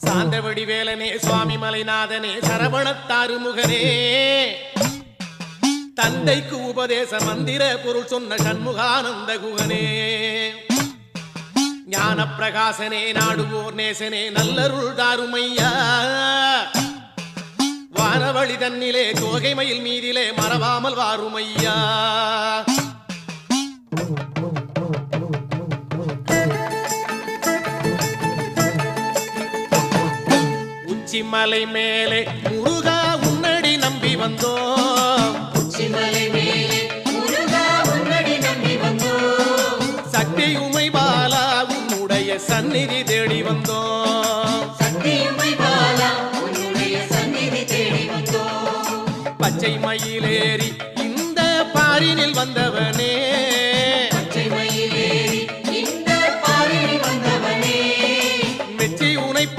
சாந்தவடி வேலனே சுவாமி மலைநாதனே சரவணத்தாறு முகனே தந்தைக்கு உபதேச மந்திர பொருள் சொன்ன சண்முகானந்த குகனே ஞான பிரகாசனே நாடுவோர் நேசனே நல்லருள் தாருமையா வானவழி தன்னிலே தோகை மயில் மீதிலே மறவாமல் வாருமையா உச்சிமலை மேலே முருகா உன்னடி நம்பி வந்தோம் உச்சிமலை மேலே முருகா உன்னடி நம்பி வந்தோம் சக்தியுமை பாலா உன்னுடைய சந்நிதி தேடி வந்தோம் சக்தியுமை பாலா உன்னுடைய சந்நிதி தேடி வந்தோம் பச்சை மயிலேறி இந்த பாரினில் வந்தவன்